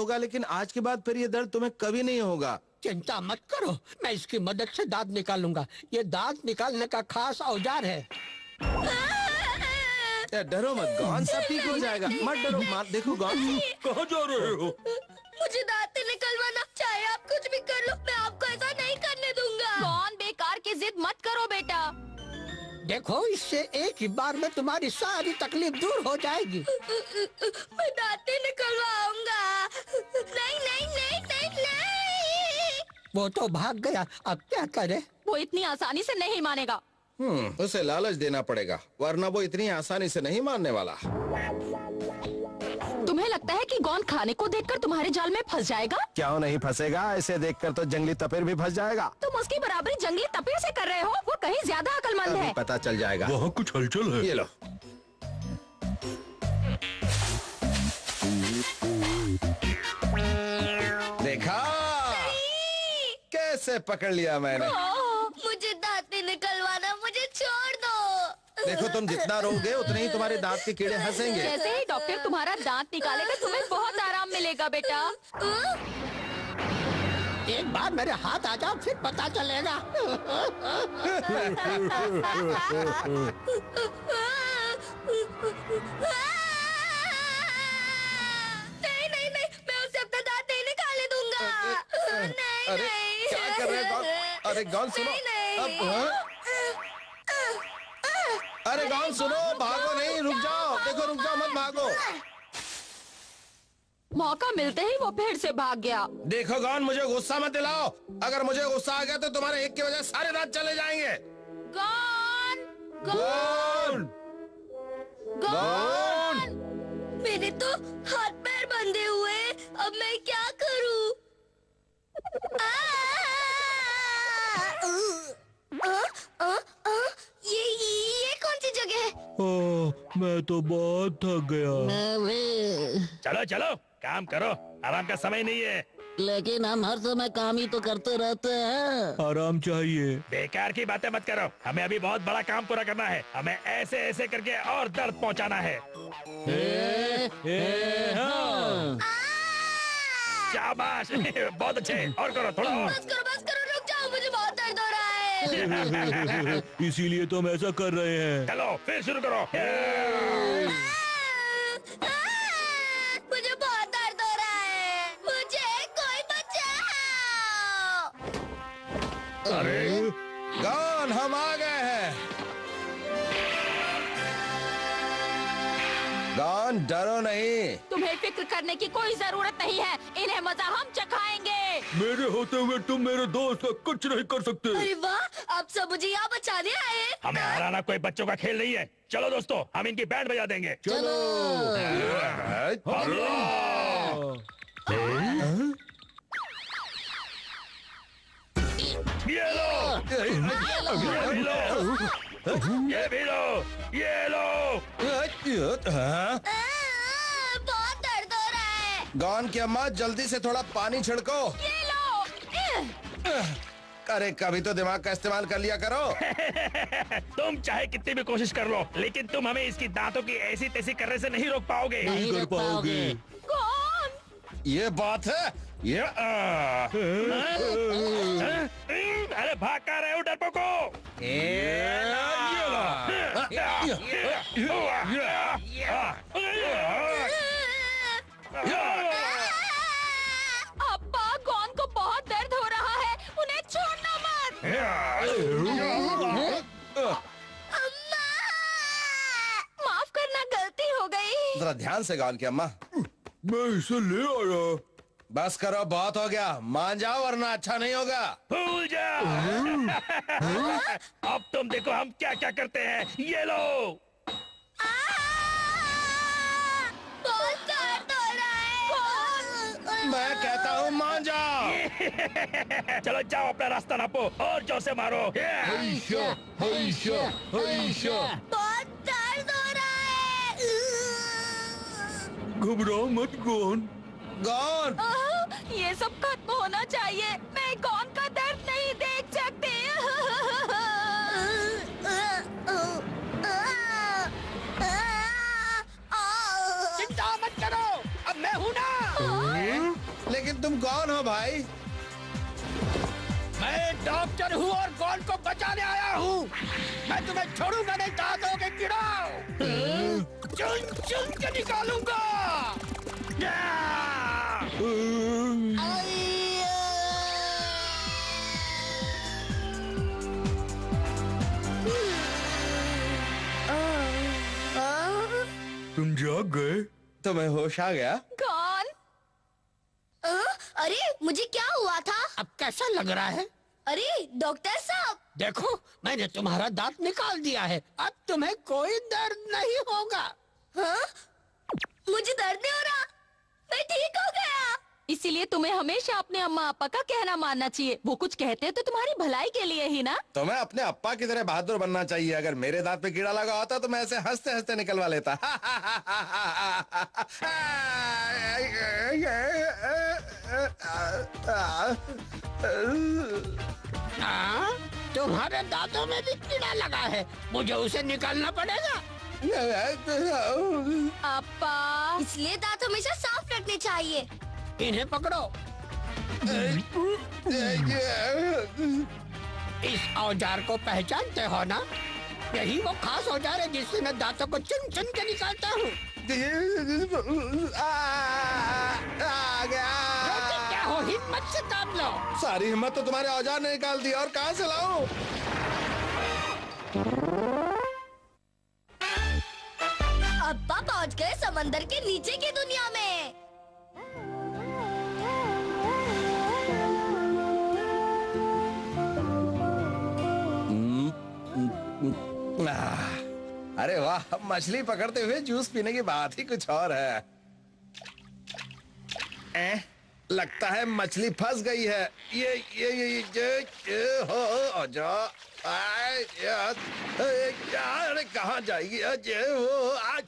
होगा, लेकिन आज के बाद फिर ये दर्द तुम्हें कभी नहीं होगा। चिंता मत करो, मैं इसकी मदद से दांत निकालूंगा। ये दांत निकालने का खास औजार है। डरो मत गॉन, सब ठीक हो जाएगा। मत डरो, देखो गॉन। कहाँ जा रहे हो? मुझे दांत निकलवाना, चाहे आप कुछ भी कर लो, मैं आपको ऐसा नहीं करने दूंगा। कौन बेकार की जिद मत करो बेटा। देखो, इससे एक ही बार में तुम्हारी सारी तकलीफ दूर हो जाएगी। मैं दांत निकलवाऊंगा। नहीं नहीं नहीं नहीं नहीं। वो तो भाग गया, अब क्या करे? वो इतनी आसानी से नहीं मानेगा। उसे लालच देना पड़ेगा, वरना वो इतनी आसानी से नहीं मानने वाला। तुम्हें लगता है कि गौन खाने को देखकर तुम्हारे जाल में फंस जाएगा? क्यों नहीं फंसेगा, इसे देखकर तो जंगली तपेर भी फंस जाएगा। तुम उसकी बराबरी जंगली तपेर से कर रहे हो। वो कहीं ज्यादा अक्लमंद है। पता चल जाएगा। वहाँ कुछ हलचल है। ये लो। देखा कैसे पकड़ लिया मैंने। मुझे दांत निकलवाना, मुझे छोड़ दो। देखो, तुम जितना रोगे उतने ही तुम्हारे दांत के कीड़े हंसेंगे। जैसे ही डॉक्टर तुम्हारा दांत निकालेगा, तुम्हें बहुत आराम मिलेगा बेटा। एक बार मेरे हाथ आ जाओ, फिर पता चलेगा। नहीं नहीं नहीं, मैं उसे अपना दांत नहीं निकालने दूंगा। नहीं अरे नहीं। क्या कर रहे गॉन? अरे गॉन सुनो। नहीं, नहीं। अब अरे गॉन सुनो, भागो नहीं, रुक जाओ। देखो, रुक जाओ, मत भागो। मौका मिलते ही वो फिर से भाग गया। देखो गॉन, मुझे गुस्सा मत दिलाओ। अगर मुझे गुस्सा आ गया तो तुम्हारे एक की वजह सारे दांत चले जाएंगे। Gone gone gone. मेरे तो हाथ पैर बंधे हुए, अब मैं क्या करूं? ये कौन सी जगह है? मैं तो बहुत थक गया। चलो चलो, काम करो, आराम का समय नहीं है। लेकिन हम हर समय काम ही तो करते रहते हैं। आराम चाहिए। बेकार की बातें मत करो, हमें अभी बहुत बड़ा काम पूरा करना है। हमें ऐसे ऐसे करके और दर्द पहुंचाना है। शाबाश, बहुत अच्छे, और करो, थोड़ा और। बस करो, रुक जाओ, मुझे बहुत दर्द हो रहा है। इसीलिए तो हम ऐसा कर रहे हैं। चलो फिर शुरू करो। मुझे बहुत दर्द हो रहा है, मुझे कोई बचाओ। अरे गॉन, हम आ गए हैं। गॉन, डरो नहीं। तुम्हें फिक्र करने की कोई जरूरत नहीं है, इन्हें मजा हम चखाएंगे। मेरे होते हुए तुम मेरे दोस्त का कुछ नहीं कर सकते। अरे वाह, आप सब मुझे यहाँ बचाने आए। हमें हराना कोई बच्चों का खेल नहीं है। चलो दोस्तों, हम इनकी बैंड बजा देंगे। चलो। ये लो, ये भी लो, ये भी लो, ये लो। बहुत दर्द हो रहा है। गॉन की अम्मा, जल्दी से थोड़ा पानी छिड़को। ये लो। अरे कभी तो दिमाग का इस्तेमाल कर लिया करो। तुम चाहे कितनी भी कोशिश कर लो, लेकिन तुम हमें इसकी दांतों की ऐसी तैसी करने से नहीं रोक पाओगे। नहीं कर पाओगे। कौन? ये बात है। ये अरे भाग कर रहे हो डरपोको। अब्बा, गौन को बहुत दर्द हो रहा है, उन्हें छोड़ना मत। अम्मा, माफ करना, गलती हो गई। जरा ध्यान से गॉन की अम्मा। मैं इसे ले आया। बस करो, बहुत हो गया, मान जाओ वरना अच्छा नहीं होगा। भूल जाओ। अब तुम देखो हम क्या क्या करते हैं। ये लो। बहुत दर्द हो रहा है। मैं कहता हूँ मान जाओ। चलो जाओ, अपना रास्ता नापो और जोर से मारो। बहुत दर्द हो रहा है। घबराओ मत गॉन। गॉन, ये सब खत्म होना चाहिए। मैं गौन का दर्द नहीं देख सकती। चिंता मत करो, अब मैं हूँ ना। तुम कौन हो भाई? मैं डॉक्टर हूँ और कौन को बचाने आया हूँ। मैं तुम्हें छोड़ूंगा नहीं, दांतों के कीड़ो चुन चुन के निकालूंगा। तुम जाग गए? तुम्हें होश आ गया? कौन? अरे मुझे क्या हुआ था? अब कैसा लग रहा है? अरे डॉक्टर साहब, देखो मैंने तुम्हारा दांत निकाल दिया है, अब तुम्हें कोई दर्द नहीं होगा। हाँ? मुझे दर्द नहीं हो रहा, मैं ठीक हो गया। इसीलिए तुम्हें हमेशा अपने अम्मा अप्पा का कहना मानना चाहिए। वो कुछ कहते हैं तो तुम्हारी भलाई के लिए ही ना। तुम्हें अपने अप्पा की तरह बहादुर बनना चाहिए। अगर मेरे दांत पे कीड़ा लगा होता तो मैं ऐसे हंसते हंसते निकलवा लेता। हाँ? तुम्हारे दांतों में भी कीड़ा लगा है, मुझे उसे निकालना पड़ेगा। अप्पा, इसलिए दांत हमेशा साफ रखने चाहिए। इन्हें पकड़ो। इस औजार को पहचानते हो ना? यही वो खास औजार है जिससे मैं दांतों को चुन चुन के निकालता हूँ। क्या हो, हिम्मत से काम लो। सारी हिम्मत तो तुम्हारे औजार ने निकाल दी, और कहाँ से लाऊं? अप्पा पहुंच गए समंदर के नीचे की दुनिया में। अरे वाह, मछली पकड़ते हुए जूस पीने की बात ही कुछ और है। लगता है मछली फंस गई है। ये हो जा। अरे कहाँ जाएगी? वो आज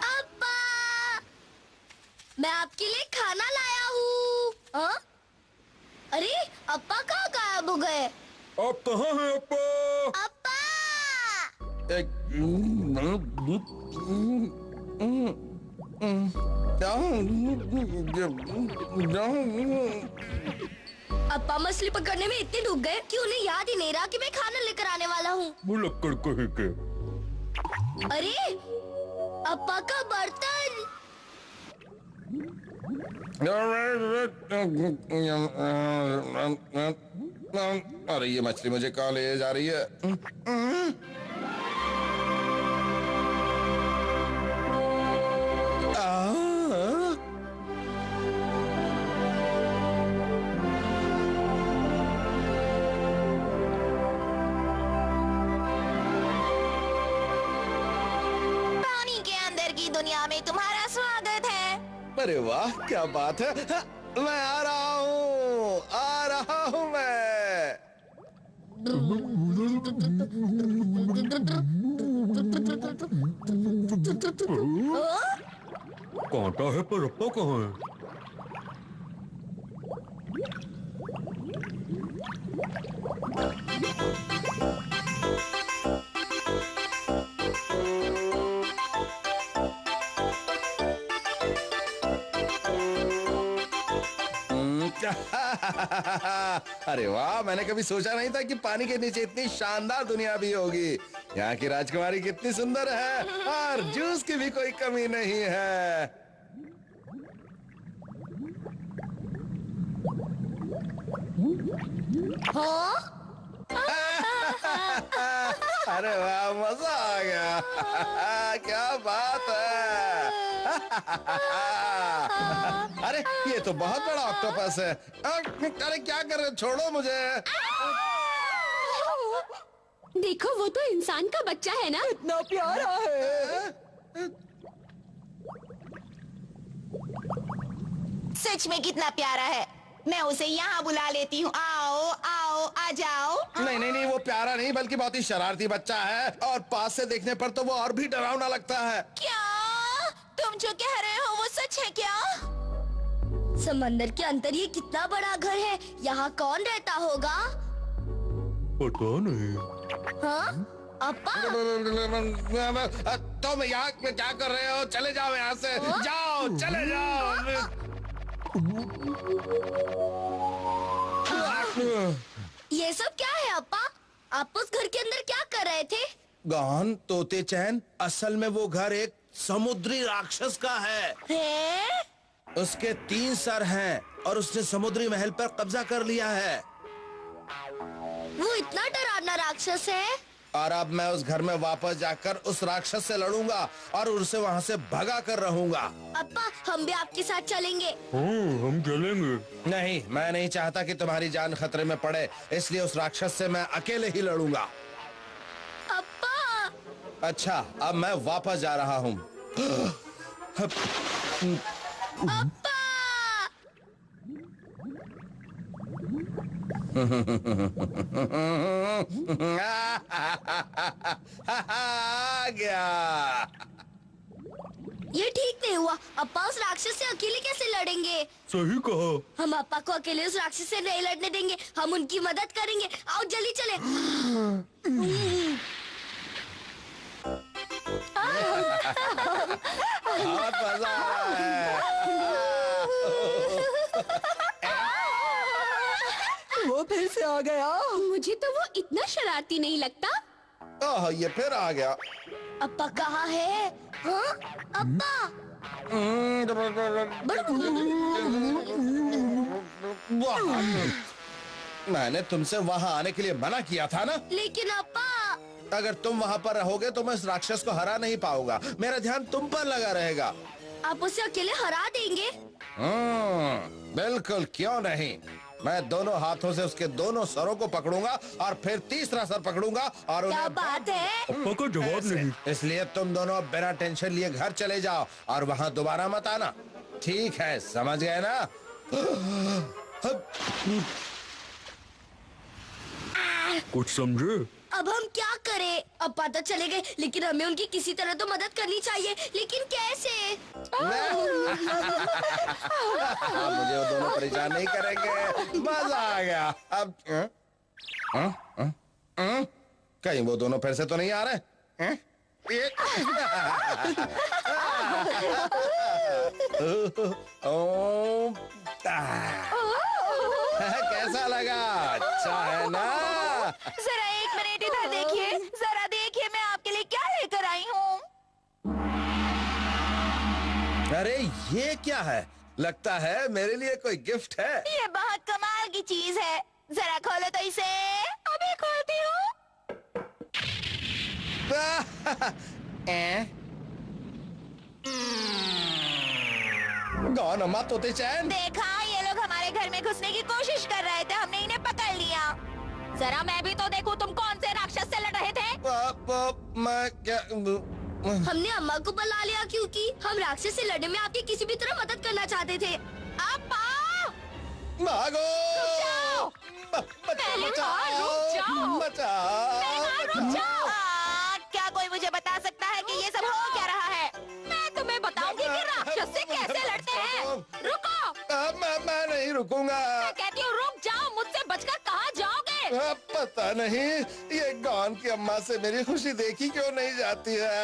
अप्पा, मैं आपके लिए खाना लाया हूँ। हाँ? अरे अप्पा कहाँ गायब हो गए? आप कहाँ हैं अप्पा? अप्पा! अप्पा मछली पकड़ने में इतने डूब गए कि उन्हें याद ही नहीं रहा कि मैं खाना लेकर आने वाला हूँ। मुलक्कड़ कहे के। अरे अप्पा का बर्तन। अरे ये मछली मुझे कहाँ ले जा रही है? पानी के अंदर की दुनिया में तुम्हारा स्वागत है। अरे वाह, क्या बात है। मैं आ रहा हूँ, आ रहा हूँ मैं। कांटा है पर अप्पा कहाँ है? अरे वाह, मैंने कभी सोचा नहीं था कि पानी के नीचे इतनी शानदार दुनिया भी होगी। यहाँ की राजकुमारी कितनी सुंदर है और जूस की भी कोई कमी नहीं है। हाँ? अरे वाह, मजा आ गया। क्या बात है। अरे ये तो बहुत बड़ा ऑक्टोपस है। अरे क्या कर रहे हो? छोड़ो मुझे। देखो, वो तो इंसान का बच्चा है ना। इतना प्यारा है। सच में कितना प्यारा है। मैं उसे यहाँ बुला लेती हूँ। आओ आओ, आ जाओ। नहीं नहीं नहीं, वो प्यारा नहीं बल्कि बहुत ही शरारती बच्चा है, और पास से देखने पर तो वो और भी डरावना लगता है। क्या तुम जो कह रहे हो वो सच है क्या? समंदर के अंदर ये कितना बड़ा घर है। यहाँ कौन रहता होगा? पता नहीं। हाँ? अप्पा तुम यहाँ क्या कर रहे हो? चले जाओ यहाँ से, जाओ, चले जाओ। ये सब क्या है अप्पा? आप उस घर के अंदर क्या कर रहे थे? गॉन तोते चैन, असल में वो घर एक समुद्री राक्षस का है। उसके 3 सर हैं और उसने समुद्री महल पर कब्जा कर लिया है। वो इतना डरावना राक्षस है? और अब मैं उस घर में वापस जाकर उस राक्षस से लड़ूंगा और उसे वहाँ से भगा कर रहूंगा। अप्पा, हम भी आपके साथ चलेंगे। हम चलेंगे। नहीं, मैं नहीं चाहता कि तुम्हारी जान खतरे में पड़े, इसलिए उस राक्षस से मैं अकेले ही लड़ूंगा। अप्पा! अच्छा, अब मैं वापस जा रहा हूँ। अप्पा! आ गया। ये ठीक नहीं हुआ। अप्पा उस राक्षस से अकेले कैसे लड़ेंगे? सही कहा। हम अप्पा को अकेले उस राक्षस से नहीं लड़ने देंगे। हम उनकी मदद करेंगे। आओ जल्दी चले। बहुत मजा आ रहा है। वो फिर से आ गया। मुझे तो वो इतना शरारती नहीं लगता। ओह, ये फिर आ गया। अप्पा कहाँ है? हाँ? अप्पा! मैंने तुमसे वहाँ आने के लिए मना किया था ना। लेकिन अप्पा, अगर तुम वहाँ पर रहोगे तो मैं इस राक्षस को हरा नहीं पाऊंगा। मेरा ध्यान तुम पर लगा रहेगा। आप उसे अकेले हरा देंगे? बिल्कुल, क्यों नहीं। मैं दोनों हाथों से उसके दोनों सरों को पकड़ूंगा और फिर तीसरा सर पकड़ूंगा और क्या उन्हें बात है? अप्पा का जवाब नहीं। इसलिए तुम दोनों बिना टेंशन लिए घर चले जाओ और वहाँ दोबारा मत आना। ठीक है, समझ गए ना? कुछ समझे? अब हम क्या करें? अप्पा तो चले गए, लेकिन हमें उनकी किसी तरह तो मदद करनी चाहिए। लेकिन कैसे? मुझे वो दोनों परेशान नहीं करेंगे। मजा आ गया। अब कहीं वो दोनों फिर से तो नहीं आ रहे? कैसा लगा? अच्छा है ना? जरा 1 मिनट इधर देखिए, जरा देखिए मैं आपके लिए क्या लेकर आई हूँ। अरे ये क्या है? लगता है मेरे लिए कोई गिफ्ट है। ये बहुत कमाल की चीज है, जरा खोलो तो इसे। अभी खोलती हूँ। कौन अम्मा तोते चैन? देखा, ये लोग हमारे घर में घुसने की कोशिश कर रहे थे, हमने इन्हें पकड़ लिया। जरा मैं भी तो देखूं तुम कौन से राक्षस से लड़ रहे थे। मैं क्या? हमने अम्मा को बुला लिया क्योंकि हम राक्षस से लड़ने में आपकी किसी भी तरह मदद करना चाहते थे। अप्पा! भागो! पहले कहा रुक जाओ। रुक जाओ। क्या कोई मुझे बता सकता है कि ये सब हो क्या रहा है? मैं तुम्हें बताऊंगी कि राक्षस से कैसे लड़ते हैं। रुको। मैं नहीं रुकूंगा। मैं कहती हूँ रुक जाओ, मुझसे बचकर कहाँ जाओगे? पता नहीं, ये गॉन की अम्मा से मेरी खुशी देखी क्यों नहीं जाती है।